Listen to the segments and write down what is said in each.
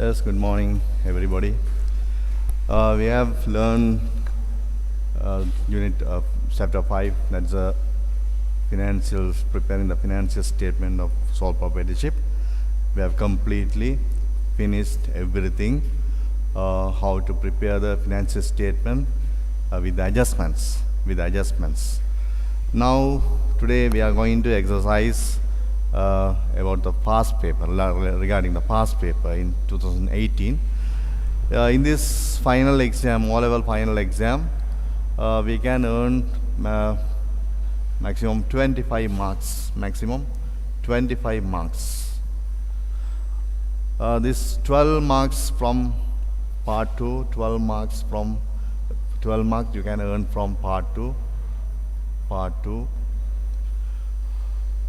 Yes, good morning, everybody. We have learned unit of chapter 5, that's preparing the financial statement of sole proprietorship. We have completely finished everything, how to prepare the financial statement with adjustments. Now, today we are going to exercise about the past paper, regarding the past paper in 2018. In this final exam, O-level final exam, we can earn maximum 25 marks. This 12 marks from part 2, 12 marks you can earn from part 2.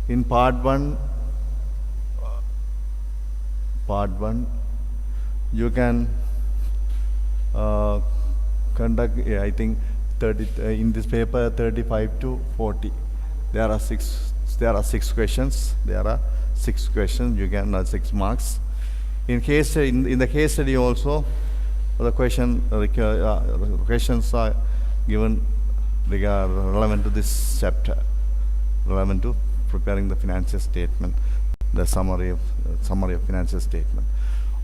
In part 1, you can conduct, I think, 30 in this paper 35 to 40. There are six questions. You can 6 marks. In the case study also, the questions are given relevant to this chapter, relevant to preparing the financial statement, the summary of financial statement.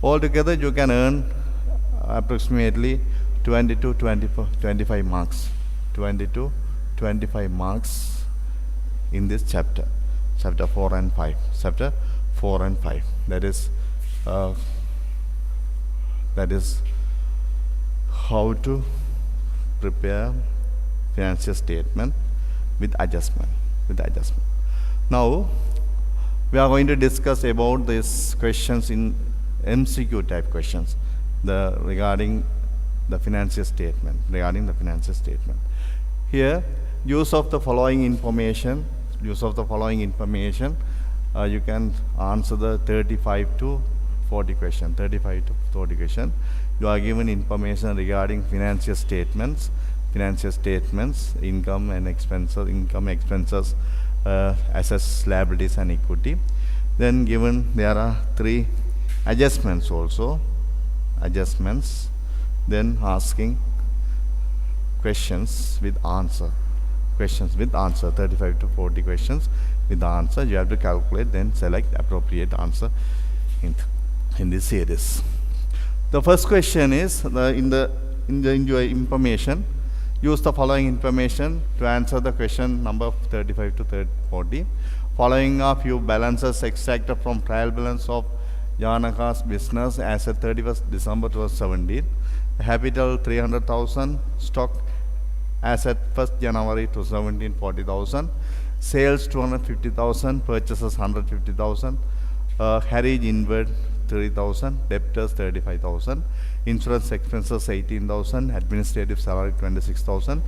Altogether, you can earn approximately 20 to 25 marks. 20 to 25 marks in this chapter 4 and 5. That is how to prepare financial statement with adjustment. Now, we are going to discuss about these questions in MCQ type questions regarding the financial statement. Here, use of the following information. You can answer the 35 to 40 question. You are given information regarding financial statements, income, expenses, assets, liabilities, and equity. Then given there are 3 adjustments also. Then asking questions with answer. 35 to 40 questions with answer. You have to calculate, then select appropriate answer in this series. The first question is in your information. Use the following information to answer the question number 35 to 40. Following are few balances extracted from trial balance of Janaka's business as at 31st December 2017. Capital 300,000, stock as at 1st January 2017 40,000, sales 250,000, purchases 150,000, carriage inward 3,000, debtors 35,000, insurance expenses 18,000, administrative salary 26,000,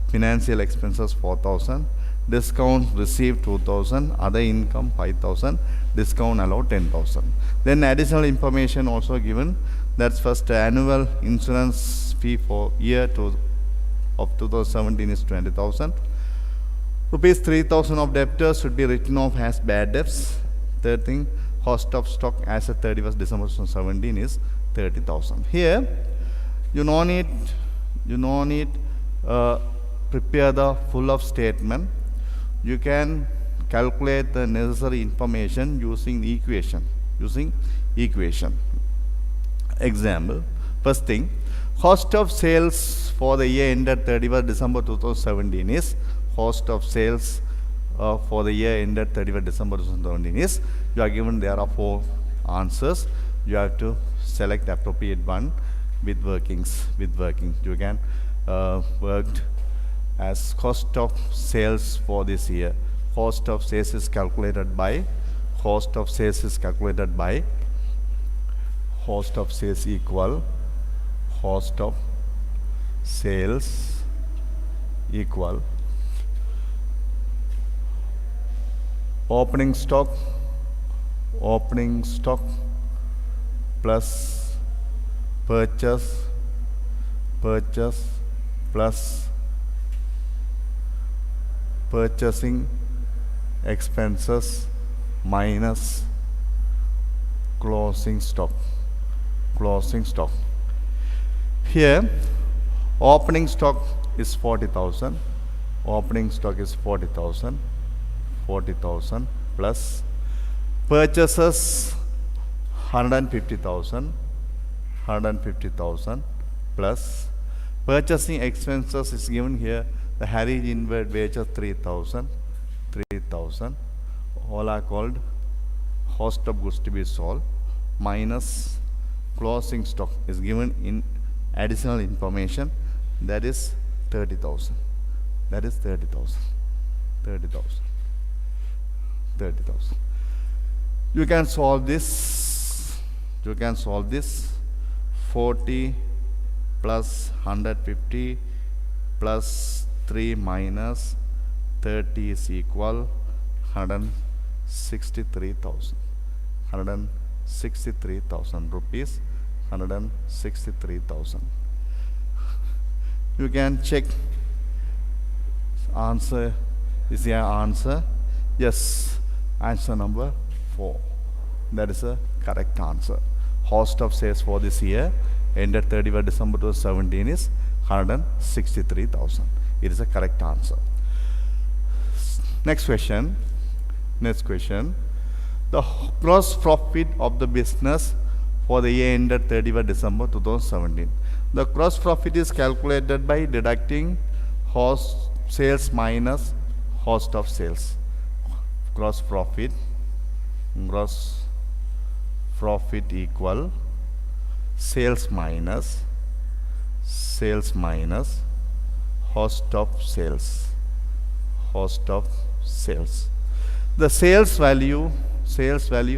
financial expenses 4,000, discount received 2,000, other income 5,000, discount allowed 10,000. Then additional information also given. That's first annual insurance fee for year of 2017 is 20,000. Rupees 3,000 of debtors should be written off as bad debts. Third thing, cost of stock as at 31st December 2017 is 30,000. Here, you no need prepare the full of statement. You can calculate the necessary information using equation. Example, first thing, cost of sales for the year ended 31st December 2017 is cost of sales for the year ended 31st December 2017 is, you are given there are 4 answers. You have to select appropriate one with workings. You can worked as cost of sales for this year. Cost of sales is calculated by cost of sales equal cost of sales equal opening stock plus purchase plus purchasing expenses minus closing stock. closing stock. Here, opening stock is 40,000. Opening stock is 40,000. 40,000 plus purchases 150,000. 150,000 plus purchasing expenses is given here. The carriage inward wages 3,000. 3,000. All are called cost of goods to be sold minus closing stock is given in additional information, that is 30,000. That is 30,000. 30,000. 30,000. You can solve this. You can solve this. 40 plus 150 plus 3 minus 30 is equal 163,000. 163,000 rupees. 163,000. You can check answer. Is your answer? Yes. Answer number 4. That is a correct answer. Cost of sales for this year ended 31 December 2017 is 163,000. It is a correct answer. Next question. Next question. The gross profit of the business for the year ended 31 December 2017. The gross profit is calculated by deducting sales minus cost of sales. Gross profit equal sales minus cost of sales. Cost of sales. The sales value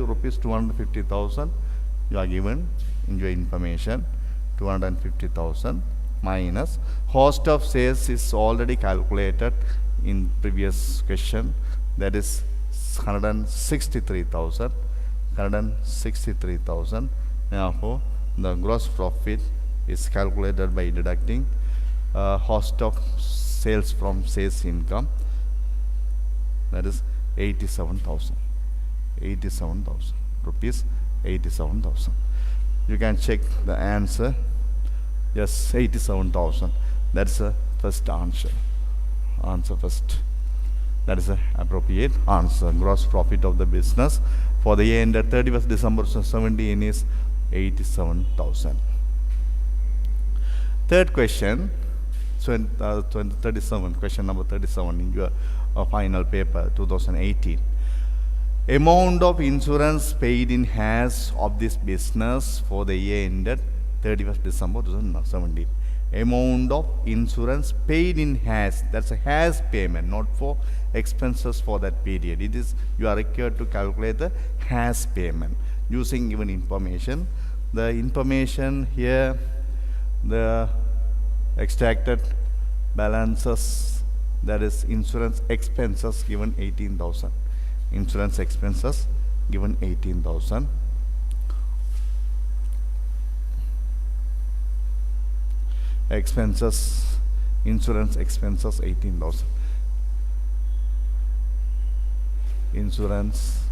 rupees 250,000. You are given in your information 250,000 minus cost of sales is already calculated in previous question, that is 163,000. 163,000. Therefore, the gross profit is calculated by deducting cost of sales from sales income, that is 87,000. 87,000 rupees. 87,000. You can check the answer. Yes, 87,000. That's the first answer. Answer first. That is the appropriate answer. Gross profit of the business for the year ended 31st December 2017 is 87,000. Third question, 37, question number 37 in your final paper 2018. Amount of insurance paid in has of this business for the year ended 31st December 2017. Amount of insurance paid in has, that's a has payment, not for expenses for that period. It is, you are required to calculate the has payment using given information. The information here, the extracted balances, that is insurance expenses given 18,000. Insurance expenses given 18,000. Expenses, insurance expenses 18,000. Insurance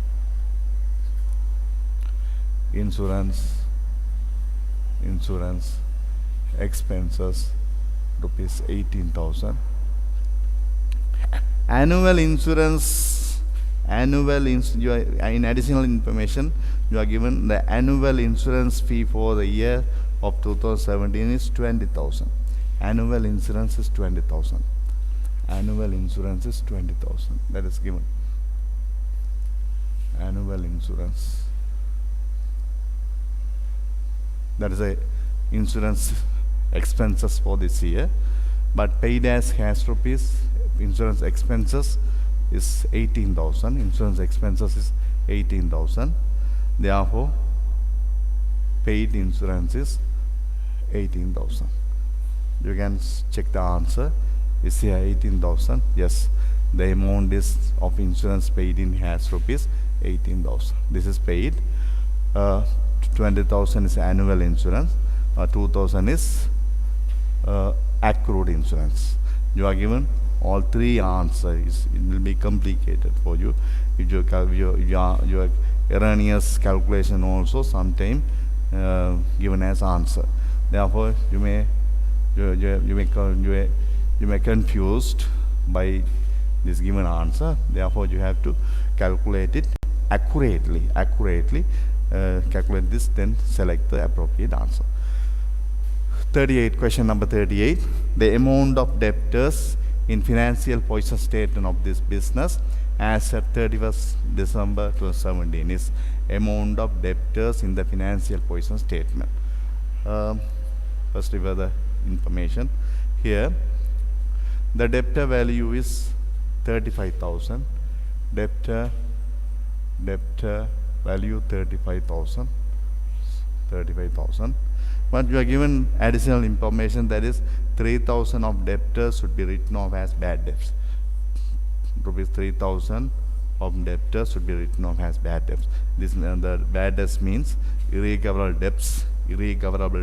expenses rupees 18,000. Annual insurance. You are, in additional information, you are given the annual insurance fee for the year of 2017 is 20,000. Annual insurance is 20,000. Annual insurance is 20,000. That is given. Annual insurance. That is a insurance expenses for this year, but paid as cash rupees. Insurance expenses is 18,000. Insurance expenses is 18,000. Therefore, paid insurance is 18,000. You can check the answer. Is here 18,000? Yes. The amount is of insurance paid in has rupees 18,000. This is paid. 20,000 is annual insurance. 2,000 is accrued insurance. You are given all three answers. It will be complicated for you. If your erroneous calculation also, sometime given as answer. Therefore, you may confused by this given answer. Therefore, you have to calculate it accurately. Calculate this, then select the appropriate answer. 38, question number 38. The amount of debtors in financial position statement of this business as at 31st December 2017 is amount of debtors in the financial position statement. First, refer the information here. The debtor value is 35,000. Debtor value 35,000. But you are given additional information, that is 3,000 of debtors should be written off as bad debts. Rupees 3,000 of debtors should be written off as bad debts. This the bad debts means irrecoverable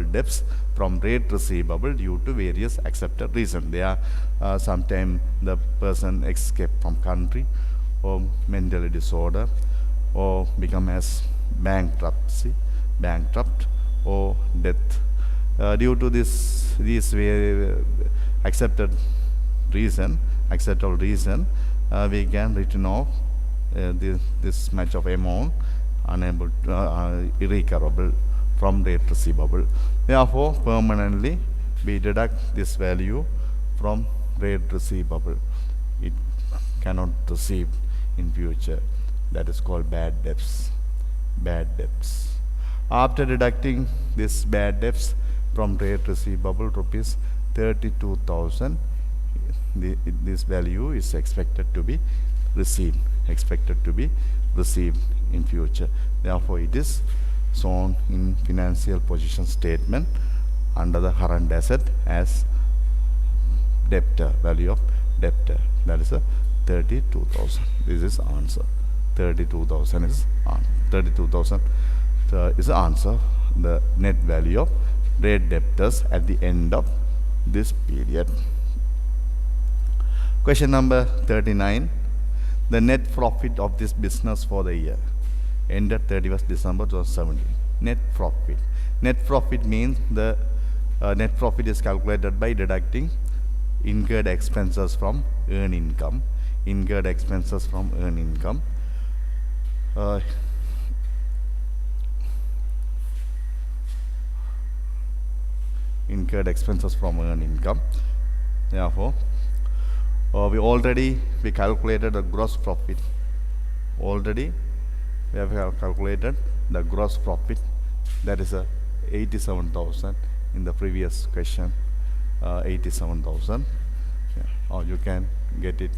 debts from rate receivable due to various accepted reasons. They are sometimes the person escaped from country, or mentally disorder, or become as bankrupt, or death. Due to these accepted reason, we can written off this much of amount unable to, irrecoverable from rate receivable. Therefore, permanently we deduct this value from rate receivable. It cannot receive in future. That is called bad debts. After deducting this bad debts from rate receivable, rupees 32,000, this value is expected to be received in future. Therefore, it is shown in financial position statement under the current asset as debtor, value of debtor. That is a 32,000. This is answer. 32,000 is the answer. The net value of rate debtors at the end of this period. Question number 39. The net profit of this business for the year ended 31st December 2017. Net profit means the net profit is calculated by deducting incurred expenses from earned income. Incurred expenses from earned income. Therefore, we calculated the gross profit. We have calculated the gross profit, that is 87,000 in the previous question. 87,000. Or you can get it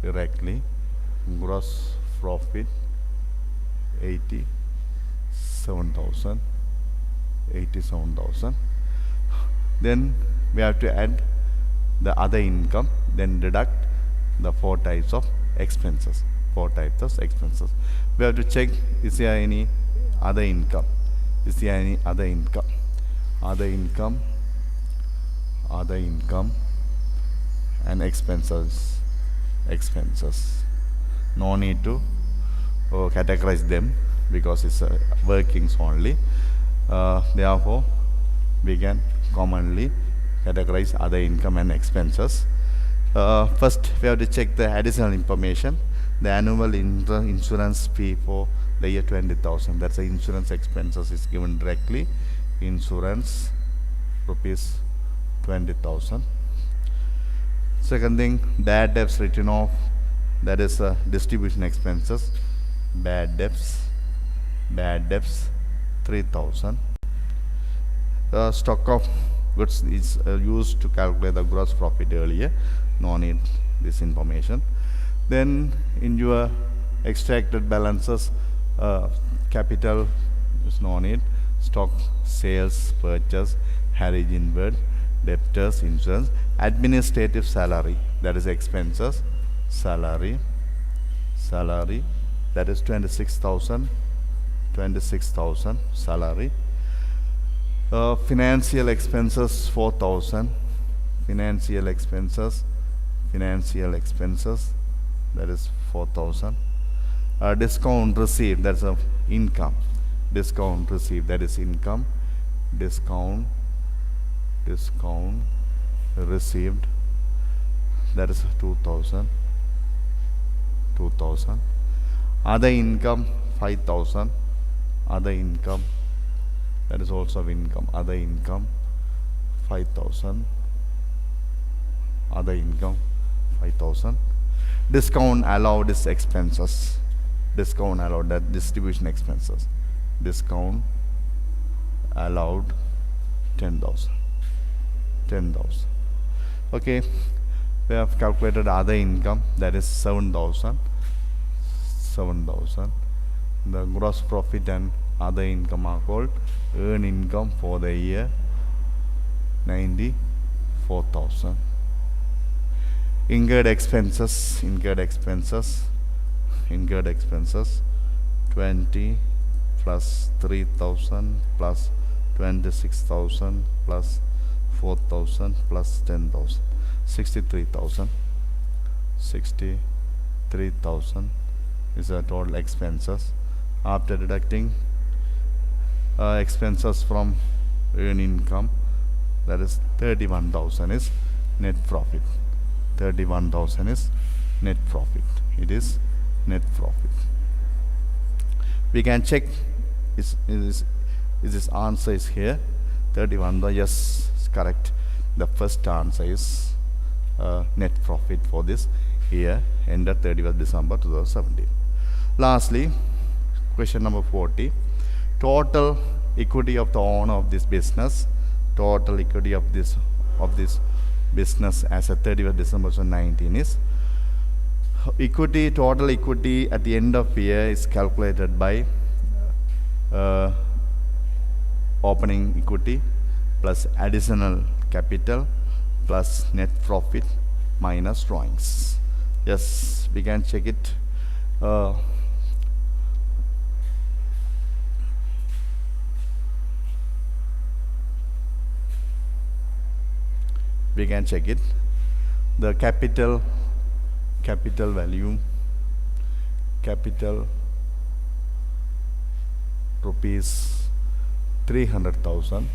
directly. Gross profit 87,000. Then we have to add the other income, then deduct the four types of expenses. We have to check, is there any other income? Other income and expenses. No need to categorize them because it's workings only. Therefore, we can commonly categorize other income and expenses. First, we have to check the additional information. The annual insurance fee for the year 20,000. That's the insurance expenses is given directly. Insurance rupees 20,000. Second thing, bad debts written off. That is distribution expenses. Bad debts 3,000. Stock of goods is used to calculate the gross profit earlier. No need this information. Then in your extracted balances, capital is no need. Stock, sales, purchase, carriage inward, debtors, insurance, administrative salary, that is expenses. Salary that is 26,000 salary. Financial expenses 4,000. Financial expenses that is 4,000. Discount received, that's a income. discount received, that is income, discount received, that is 2000. Other income 5000, other income, that is also income, other income 5000, other income 5000. Discount allowed is expenses, discount allowed, that distribution expenses, discount allowed 10,000. Okay, we have calculated other income, that is 7,000. The gross profit and other income are called earned income for the year, 94,000. Incurred expenses 20 plus 3,000 plus 26,000 plus 4,000 plus 10,000, 63,000 is the total expenses. After deducting expenses from earned income, that is 31,000 is net profit. 31,000 is net profit. It is net profit. We can check is this answer is here 31. Yes, it's correct. The first answer is net profit for this year ended 31st December 2017. Lastly, question number 40. Total equity of the owner of this business. Total equity of this business as at 31st December 2019 is equity. Total equity at the end of year is calculated by opening equity plus additional capital plus net profit minus drawings. Yes, we can check it. We can check it. The capital value, capital rupees 300,000.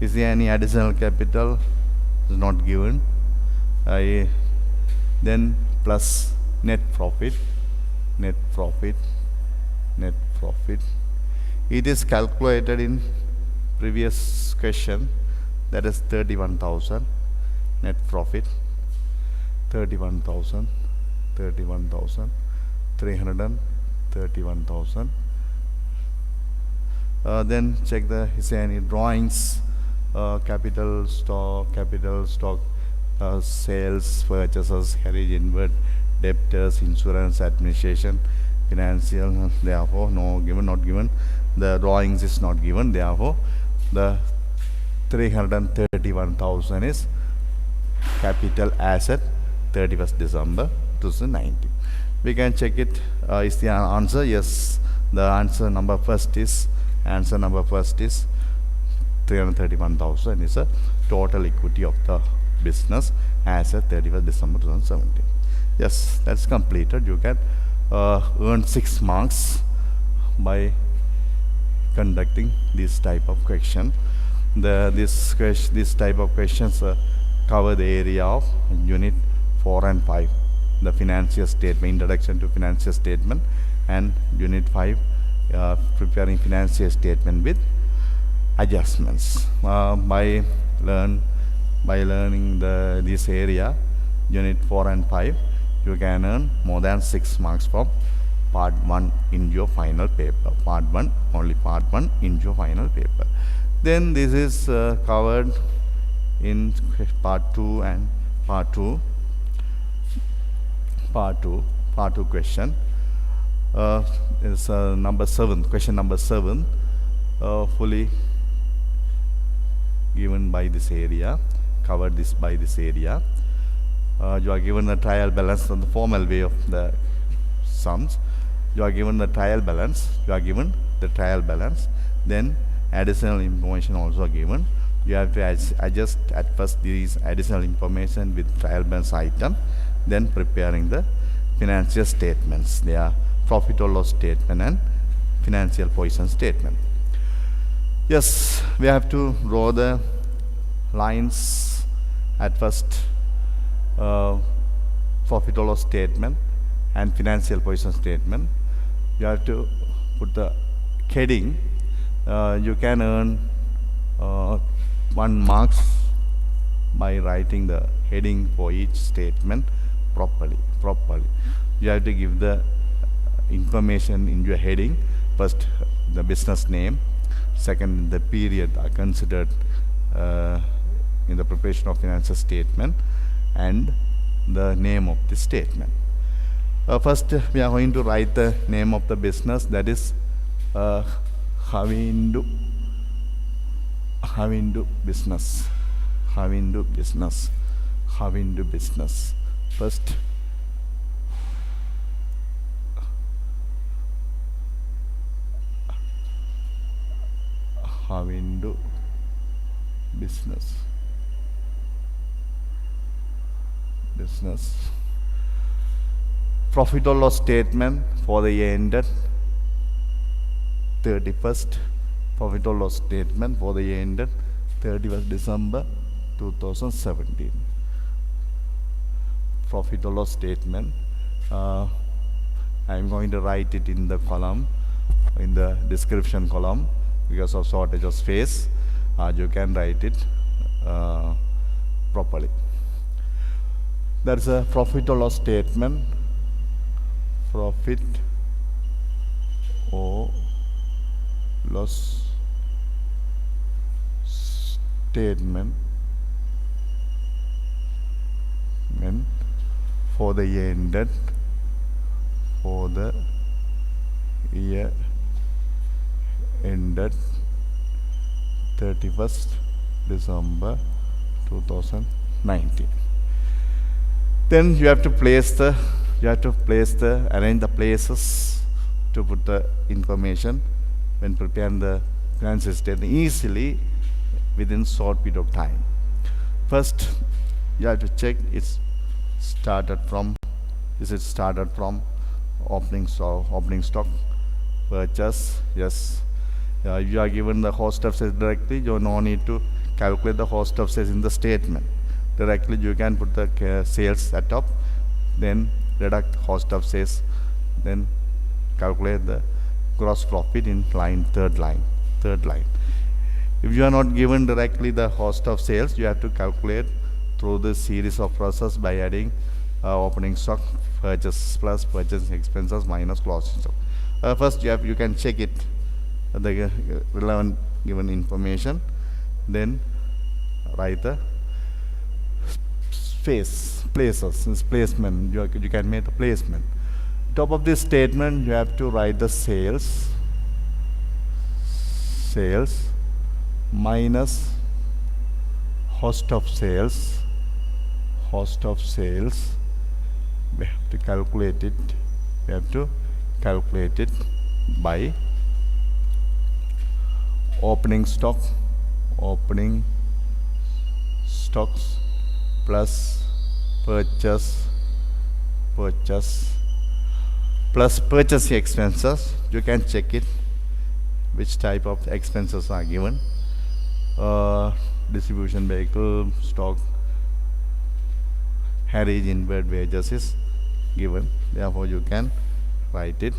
Is there any additional capital? Is not given. Then plus net profit. It is calculated in previous question, that is 31,000 net profit. 331,000. Then check the is there any drawings, capital stock, sales, purchases, carriage inward, debtors, insurance, administration, financial. Therefore, no given, not given. The drawings is not given. Therefore, the 331,000 is capital asset 31st December 2019. We can check it. Is the answer? Yes. The answer number first is 331,000 is a total equity of the business as at 31st December 2017. Yes, that's completed. You can earn 6 marks by conducting this type of question. This type of questions cover the area of unit 4 and 5, the financial statement, introduction to financial statement, and unit 5, preparing financial statement with adjustments. By learning this area, unit 4 and 5, you can earn more than 6 marks from part 1 in your final paper. Only part 1 in your final paper. Then this is covered in part 2 and part 2 question. Is number 7, question number 7, fully given by this area, covered this by this area. You are given the trial balance on the formal way of the sums. You are given the trial balance. Then additional information also given. You have to adjust at first these additional information with trial balance item, then preparing the financial statements. They are profit or loss statement and financial position statement. Yes, we have to draw the lines at first, profit or loss statement and financial position statement. You have to put the heading. You can earn 1 marks by writing the heading for each statement properly. You have to give the information in your heading. First, the business name. Second, the period are considered in the preparation of financial statement, and the name of the statement. First, we are going to write the name of the business, that is Havindu business. First, Havindu business. Profit or loss statement for the year ended 31st. Profit or loss statement for the year ended 31st December 2017. Profit or loss statement. I am going to write it in the column, in the description column, because of shortage of space. You can write it properly. There is a profit or loss statement. Profit or loss statement for the year ended 31st December 2019. Then you have to arrange the places to put the information when preparing the financial statement easily within short period of time. First, you have to check is it started from opening stock, purchase. Yes. If you are given the cost of sales directly, you no need to calculate the cost of sales in the statement. Directly you can put the sales at top, then deduct cost of sales, then calculate the gross profit in third line. If you are not given directly the cost of sales, you have to calculate through this series of process by adding opening stock, purchase plus purchase expenses minus closing stock. First you can check it, the relevant given information, then write the placement. You can make the placement. Top of this statement you have to write the sales minus cost of sales. We have to calculate it by opening stocks plus purchase plus purchase expenses. You can check it which type of expenses are given. Distribution vehicle, stock, carriage, inward wages is given. Therefore you can write it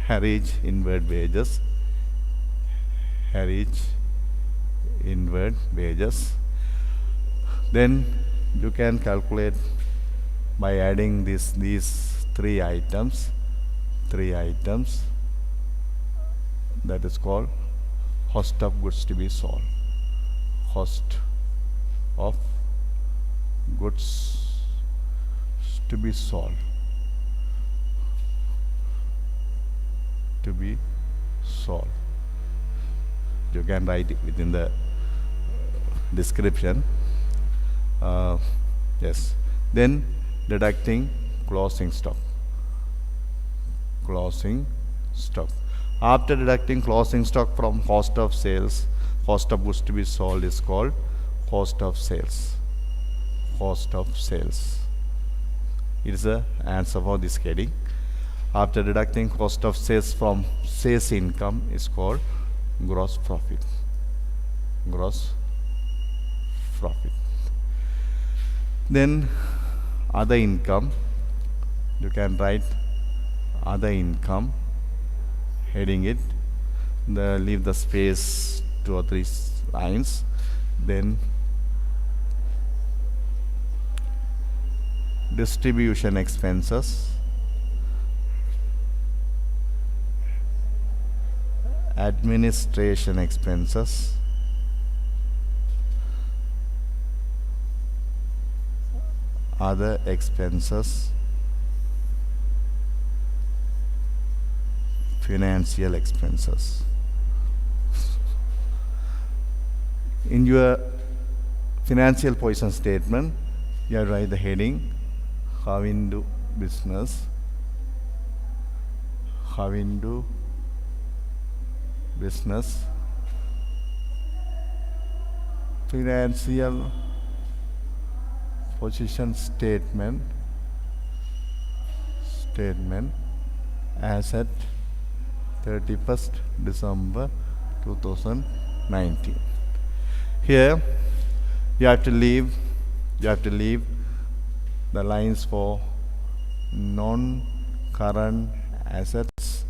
carriage inward wages. Then you can calculate by adding these three items. That is called cost of goods to be sold. Cost of goods to be sold. You can write it within the description. Yes. Then deducting closing stock. After deducting closing stock from cost of sales, cost of goods to be sold is called cost of sales. It is the answer for this heading. After deducting cost of sales from sales income is called gross profit. Gross profit. Then other income, you can write other income, heading it, leave the space 2 or 3 lines, then distribution expenses, administration expenses, other expenses, financial expenses. In your financial position statement, you write the heading, how into business, how into business, financial position statement, as at 31st December 2019. Here you have to leave the lines for non-current assets,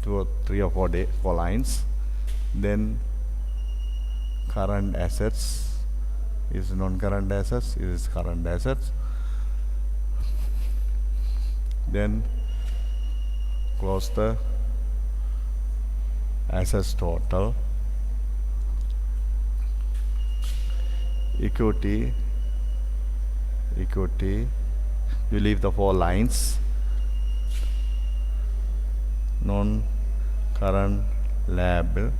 2 or 3 or 4 lines. Then current assets is non-current assets, is current assets. Then close the assets total, equity, you leave the 4 lines, non-current liable,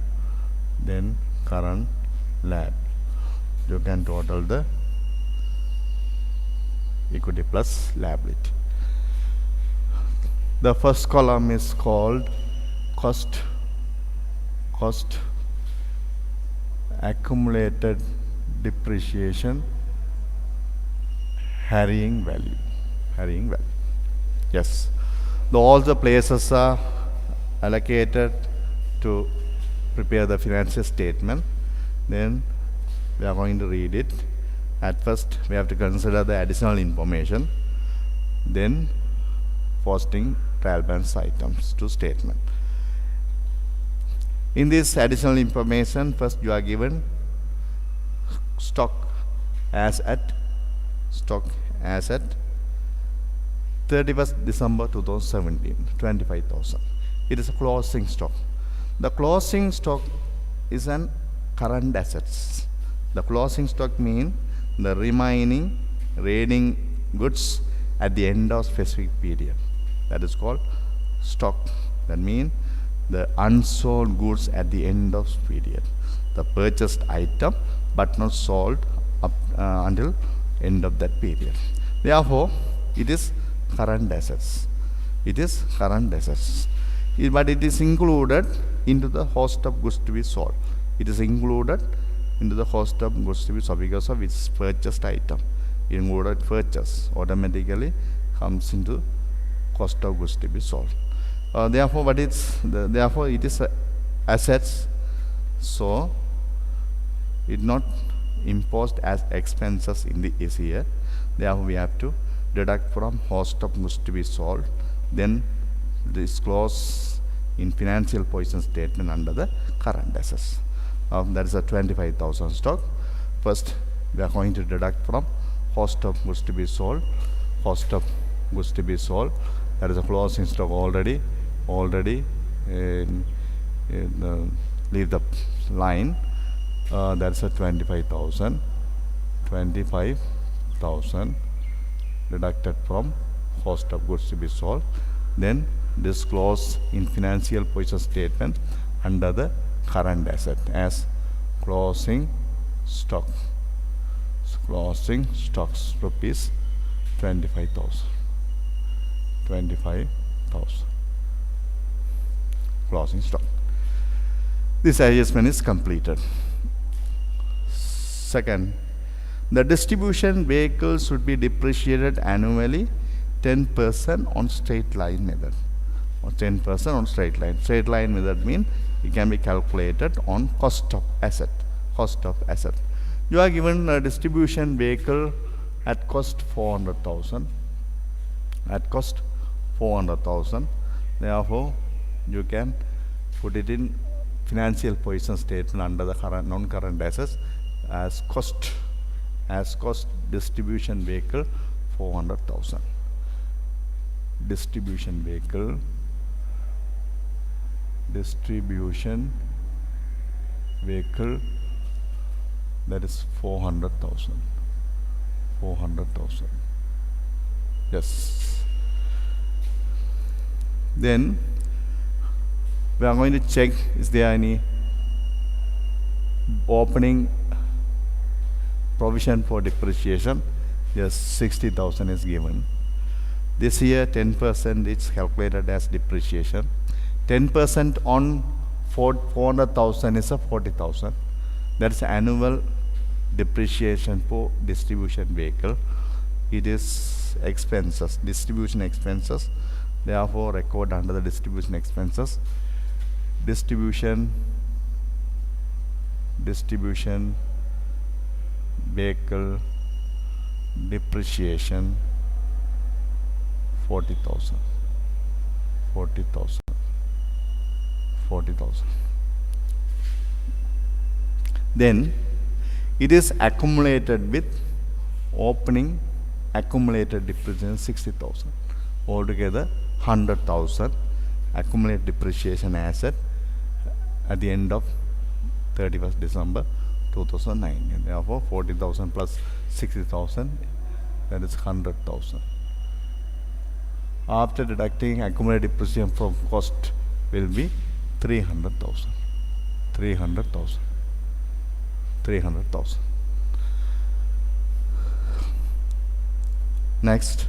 then current liable. You can total the equity plus liability. The first column is called cost accumulated depreciation carrying value. Yes, all the places are allocated to prepare the financial statement. Then we are going to read it. At first we have to consider the additional information, then posting trial balance items to statement. In this additional information, first you are given stock as at 31st December 2017, 25,000. It is a closing stock. The closing stock is an current assets. The closing stock means the remaining goods at the end of specific period. That is called stock. That means the unsold goods at the end of period. The purchased item but not sold up until end of that period. Therefore, it is current assets. But it is included into the cost of goods to be sold. Because of its purchased item. Included purchase automatically comes into cost of goods to be sold. Therefore, it is assets. So it not imposed as expenses in this year. Therefore, we have to deduct from cost of goods to be sold, then disclose in financial position statement under the current assets. That is a 25,000 stock. First, we are going to deduct from cost of goods to be sold. That is a closing stock already. Leave the line. That's a 25,000 deducted from cost of goods to be sold, then disclose in financial position statement under the current asset as closing stocks rupees 25,000 closing stock. This adjustment is completed. Second, the distribution vehicle should be depreciated annually 10% on straight line method. 10% on straight line. Straight line with that mean it can be calculated on cost of asset. Cost of asset. You are given a distribution vehicle at cost 400,000. At cost 400,000. Therefore, you can put it in financial position statement under the current non-current assets as cost distribution vehicle 400,000. Distribution vehicle that is 400,000. 400,000. Yes. Then we are going to check is there any opening provision for depreciation. Yes, 60,000 is given. This year 10% is calculated as depreciation. 10% on 400,000 is a 40,000. That's annual depreciation for distribution vehicle. It is expenses, distribution expenses. Therefore, record under the distribution expenses. Distribution vehicle depreciation 40,000. 40,000. 40,000. Then it is accumulated with opening accumulated depreciation 60,000. Altogether 100,000 accumulated depreciation asset at the end of 31st December 2009. And therefore 40,000 plus 60,000, that is 100,000. After deducting accumulated depreciation from cost will be 300,000. 300,000. 300,000. Next,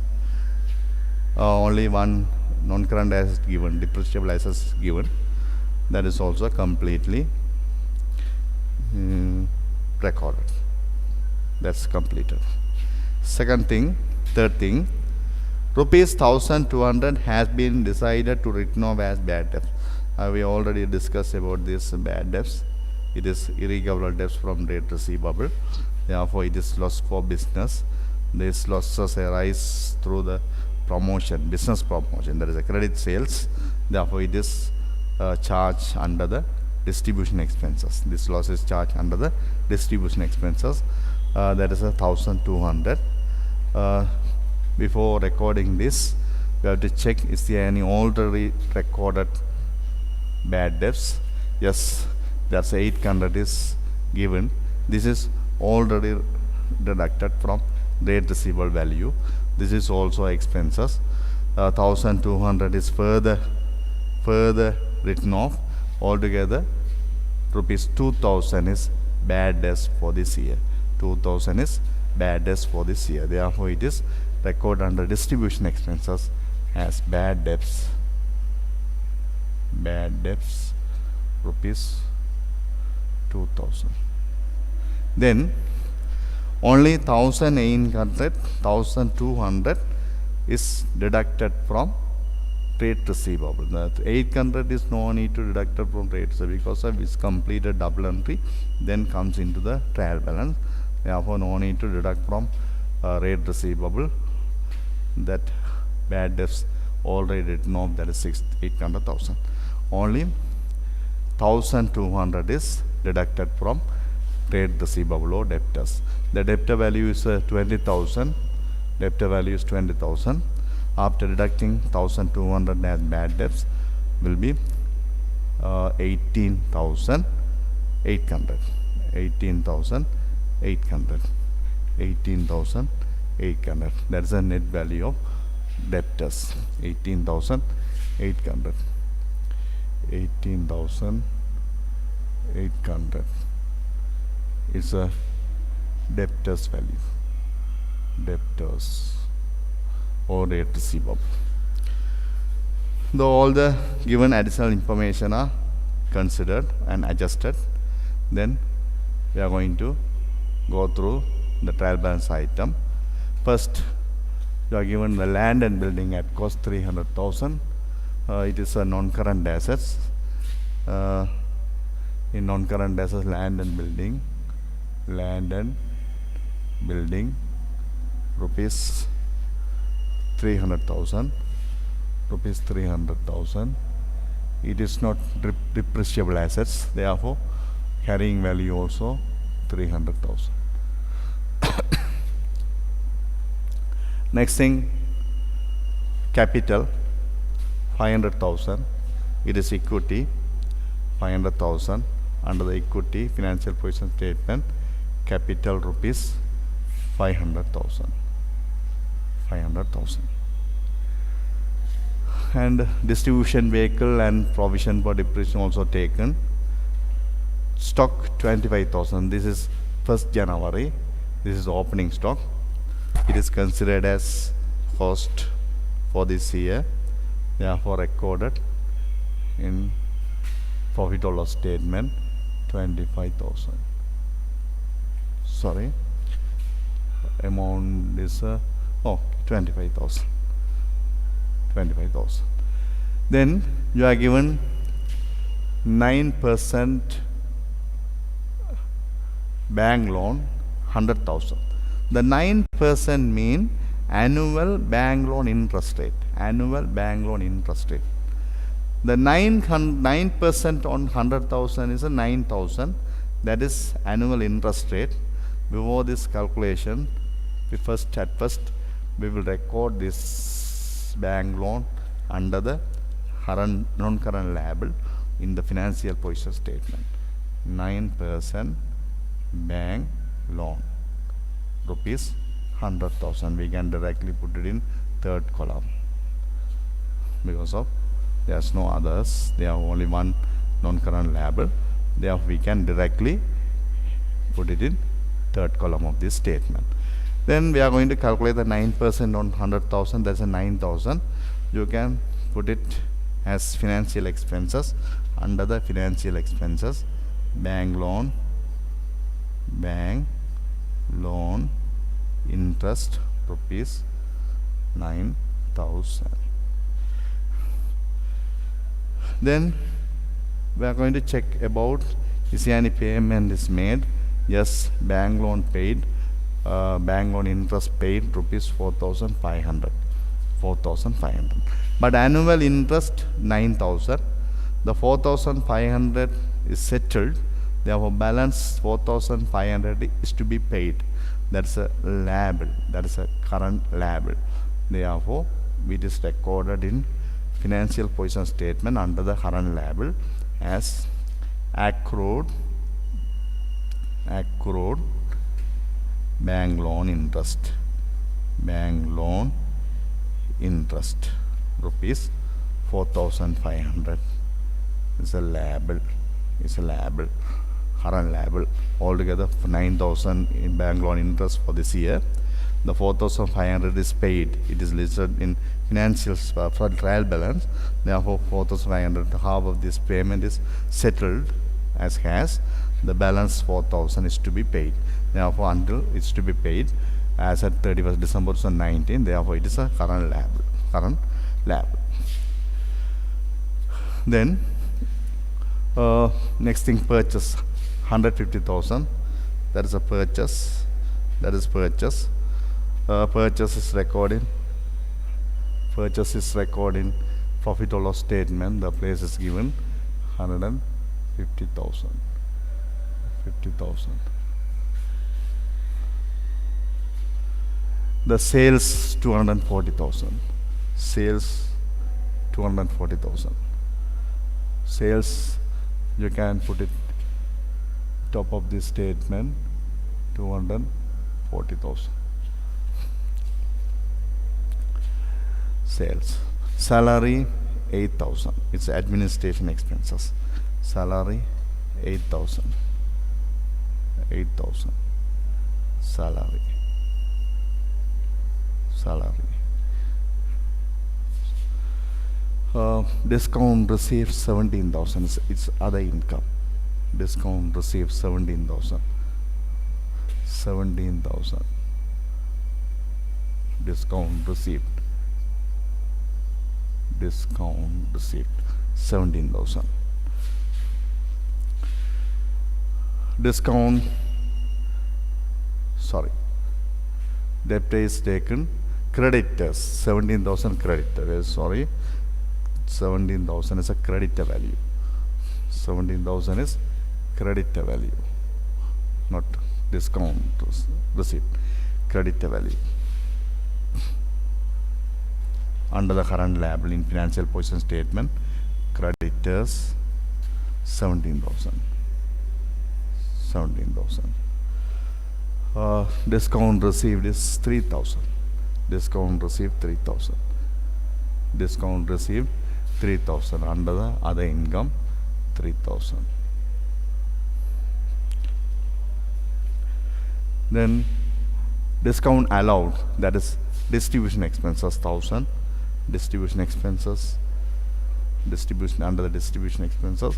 only one non-current asset given, depreciable assets given. That is also completely recorded. That's completed. Third thing, rupees 1,200 has been decided to written off as bad debts. We already discussed about this bad debts. It is irrecoverable debts from trade receivable. Therefore, it is loss for business. These losses arise through the promotion, business promotion. There is a credit sales. Therefore, it is charged under the distribution expenses. This loss is charged under the distribution expenses. That is 1,200. Before recording this, we have to check is there any already recorded bad debts. Yes, that's 800 is given. This is already deducted from trade receivable value. This is also expenses. 1,200 is further written off. Altogether rupees 2,000 is bad debts for this year. 2,000 is bad debts for this year. Therefore, it is recorded under distribution expenses as bad debts. Bad debts rupees 2,000. Then only 1,200 is deducted from trade receivable. That 800 is no need to deduct it from trade receivable because of its completed double entry, then comes into the trial balance. Therefore, no need to deduct from trade receivable. That bad debts already written off, that is 800,000. Only 1,200 is deducted from trade receivable or debtors. The debtor value is 20,000. Debtor value is 20,000. After deducting 1,200 as bad debts will be 18,800. 18,800. 18,800. That is the net value of debtors. 18,800. 18,800 is a debtors value. Debtors or rate receivable. Though all the given additional information are considered and adjusted, then we are going to go through the trial balance item. First, you are given the land and building at cost 300,000. it is a non-current assets. In non-current assets, land and building rupees 300,000, rupees 300,000. It is not depreciable assets, therefore carrying value also 300,000. Next thing, capital 500,000. It is equity 500,000. Under the equity financial position statement, capital rupees 500,000. And distribution vehicle and provision for depreciation also taken. Stock 25,000. This is 1st January. This is opening stock. It is considered as cost for this year, therefore recorded in profit or loss statement 25,000. Sorry, amount is 25,000. Then you are given 9% bank loan 100,000. The 9% mean annual bank loan interest rate. The 9% on 100,000 is a 9,000. That is annual interest rate. Before this calculation, at first we will record this bank loan under the non-current liable in the financial position statement. 9% bank loan rupees 100,000. We can directly put it in 3rd column because of there's no others. There are only one non-current liable. Therefore, we can directly put it in 3rd column of this statement. Then we are going to calculate the 9% on 100,000. That's a 9,000. You can put it as financial expenses. Under the financial expenses, bank loan interest rupees 9,000. Then we are going to check about is any payment is made. Yes, bank loan paid, bank loan interest paid rupees 4,500. But annual interest 9,000. The 4,500 is settled. Therefore, balance 4,500 is to be paid. That's a liable. That is a current liable. Therefore, it is recorded in financial position statement under the current liable as accrued bank loan interest rupees 4,500 is a liable, current liable. Altogether 9,000 in bank loan interest for this year. The 4,500 is paid. It is listed in financial for trial balance. Therefore, 4,500, half of this payment is settled as cash. The balance 4,000 is to be paid. Therefore, until it's to be paid as at 31st December 2019. Therefore, it is a current liable. Then next thing, purchase 150,000. That is a purchase. Purchase is recorded in profit or loss statement. The place is given 150,000. The sales 240,000. Sales, you can put it top of this statement, 240,000. Sales. Salary 8,000. It's administration expenses. Salary 8,000. Salary. Discount received 17,000. It's other income. Discount received 17,000. Discount received. discount received 17,000. Discount, sorry, debt is taken, creditors 17,000 creditor, sorry, 17,000 is a creditor value. 17,000 is creditor value, not discount received, creditor value. Under the current liability in financial position statement, creditors 17,000. 17,000. Discount received is 3,000. Discount received 3,000. Discount received 3,000. Under the other income, 3,000. Then discount allowed, that is distribution expenses 1,000. Distribution expenses, distribution, under the distribution expenses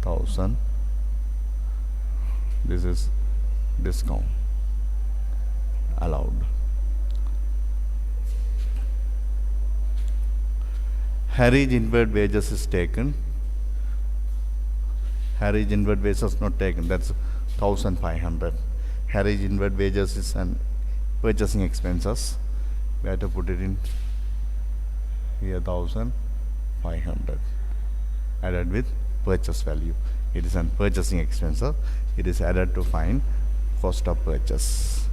1,000. This is discount allowed. Harry's inward wages is taken. Harry's inward wages not taken, that's 1,500. Harry's inward wages is an purchasing expenses. We have to put it in here 1,500 added with purchase value. It is an purchasing expense. It is added to find cost of purchase.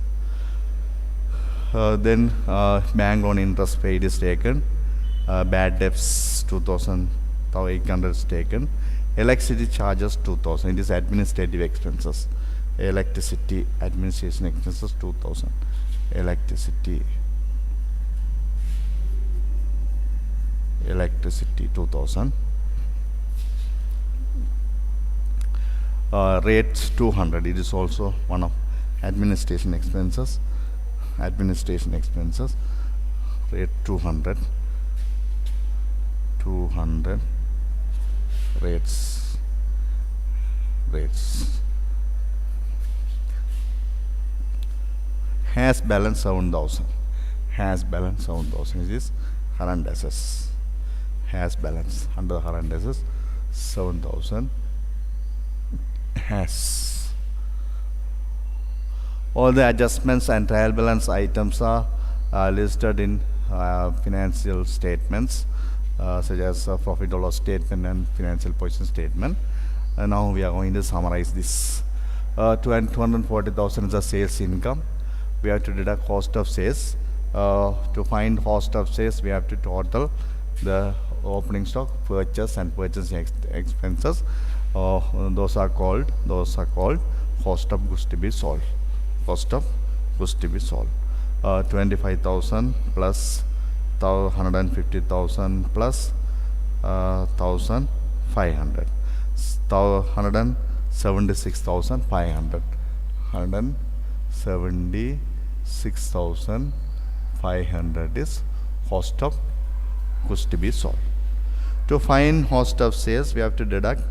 Then bank loan interest paid is taken. Bad debts 2,800 is taken. Electricity charges 2,000. It is administrative expenses. Electricity administration expenses 2,000. Electricity 2,000. Rates 200. It is also one of administration expenses. Administration expenses. Rate 200. 200. Rates. Has balance 7,000. Has balance 7,000. It is current assets. Has balance under the current assets 7,000. Has. All the adjustments and trial balance items are listed in financial statements such as profit or loss statement and financial position statement. Now we are going to summarize this. 240,000 is the sales income. We have to deduct cost of sales. To find cost of sales, we have to total the opening stock, purchase and purchasing expenses. Those are called cost of goods to be sold. Cost of goods to be sold. 25,000 plus 150,000 plus 1,500. 176,500. 176,500 is cost of goods to be sold. To find cost of sales, we have to deduct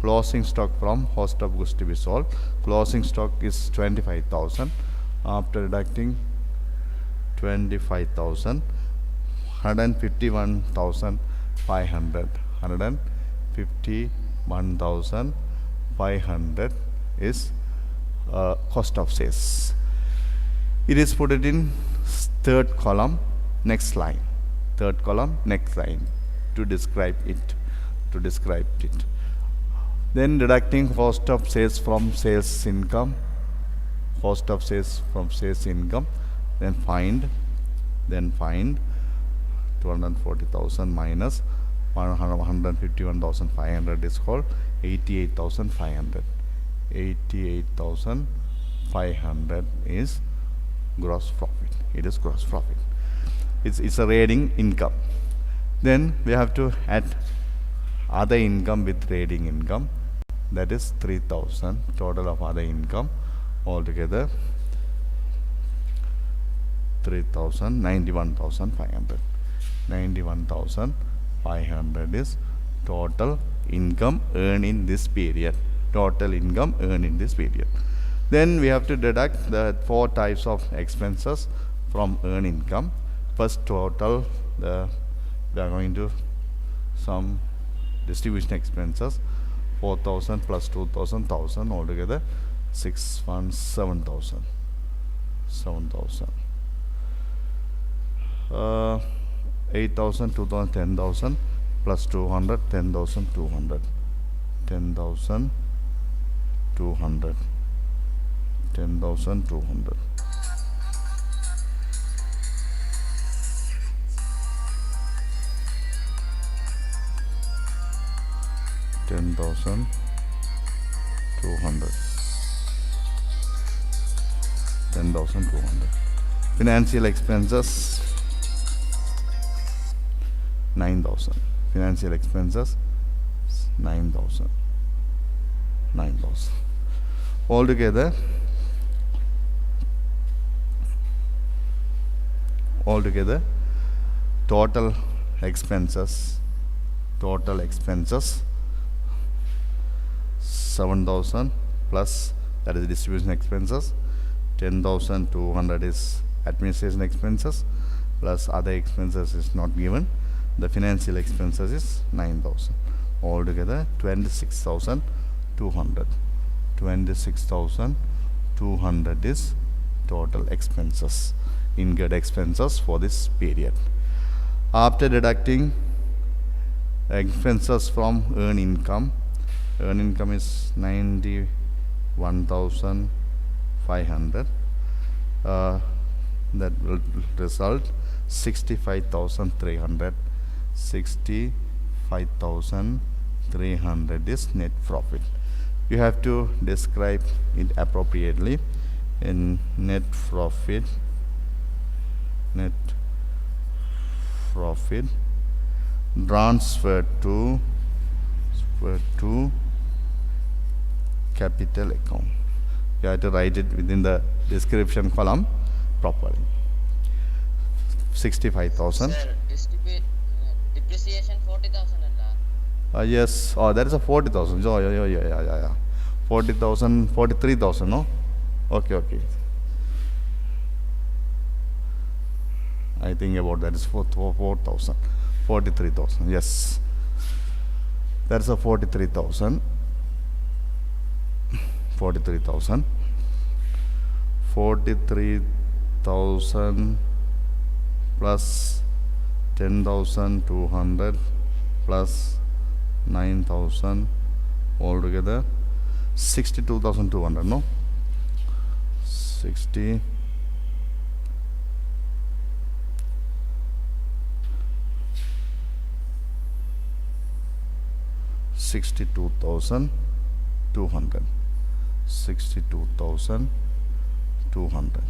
closing stock from cost of goods to be sold. Closing stock is 25,000. After deducting 25,000, 151,500. 151,500 is cost of sales. It is put it in third column, next line. Third column, next line to describe it. Then deducting cost of sales from sales income. Cost of sales from sales income. Then find 240,000 minus 151,500 is called 88,500. 88,500 is gross profit. It is gross profit. It's a rating income. Then we have to add other income with trading income. That is 3,000 total of other income altogether. 3,000, 91,500. 91,500 is total income earned in this period. Total income earned in this period. Then we have to deduct the 4 types of expenses from earned income. First total, we are going to some distribution expenses, 4,000 plus 2,000, 1,000, altogether 7,000. 7,000. 8,000, 2,000, 10,000 plus 200, 10,200. 10,200. 10,200. 10,200. 10,200. Financial expenses 9,000. Financial expenses 9,000. 9,000. Altogether total expenses 7,000 plus, that is distribution expenses, 10,200 is administration expenses, plus other expenses is not given. The financial expenses is 9,000. Altogether 26,200. 26,200 is total expenses, incurred expenses for this period. After deducting expenses from earned income is 91,500. That will result 65,300. 65,300 is net profit. You have to describe it appropriately. In net profit transferred to capital account. You have to write it within the description column properly. 65,000. Sir, depreciation 40,000 alla. Yes. Oh, that is a 40,000. Oh, yeah. 40,000, 43,000. No. Okay. I think about that is 4,000. 43,000. Yes. That's a 43,000. 43,000. 43,000 plus 10,200 plus 9,000, altogether 62,200. No, 62,200. 62,200.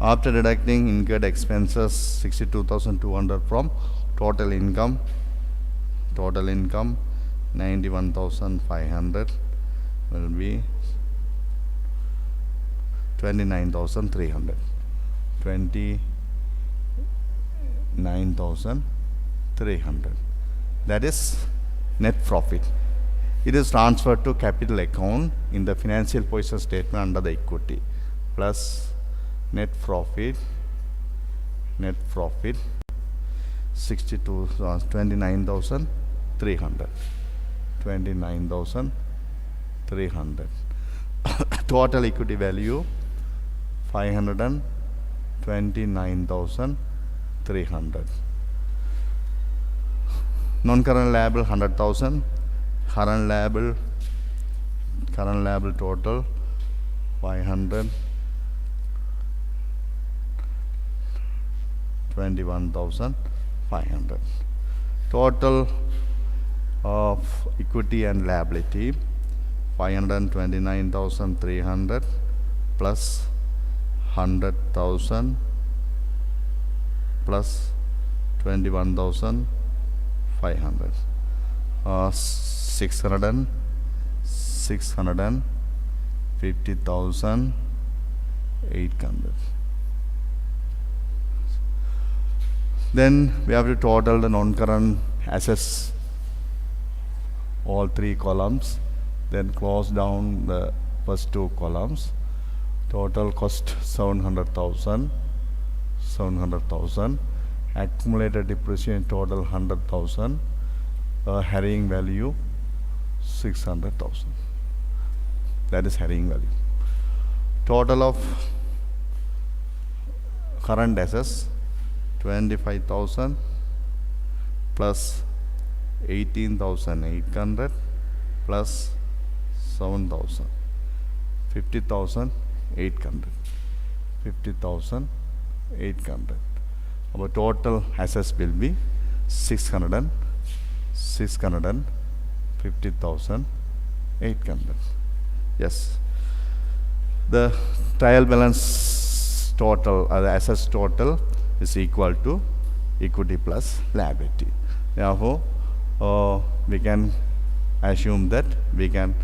After deducting incurred expenses 62,200 from total income 91,500 will be 29,300. 29,300. That is net profit. It is transferred to capital account in the financial position statement under the equity, plus net profit 29,300. 29,300. Total equity value 529,300. Non-current liable 100,000. Current liable total 521,500. Total of equity and liability 529,300 plus 100,000 plus 21,500. 650,800. Then we have to total the non-current assets, all three columns. then close down the first two columns. Total cost 700,000. Accumulated depreciation total 100,000. Carrying value 600,000. That is carrying value. Total of current assets 25,000 plus 18,800 plus 7,000, 50,800. 50,800. Our total assets will be 650,800. Yes. The trial balance total, the assets total is equal to equity plus liability. Therefore, we can assume that we can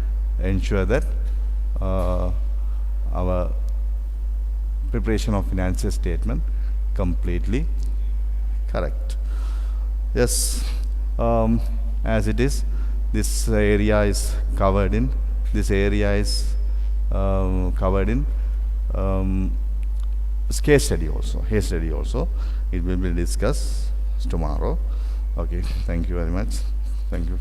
ensure that our preparation of financial statement completely correct. Yes, as it is, this area is covered in. This area is covered in case study also. Case study also. It will be discussed tomorrow. Okay. Thank you very much. Thank you.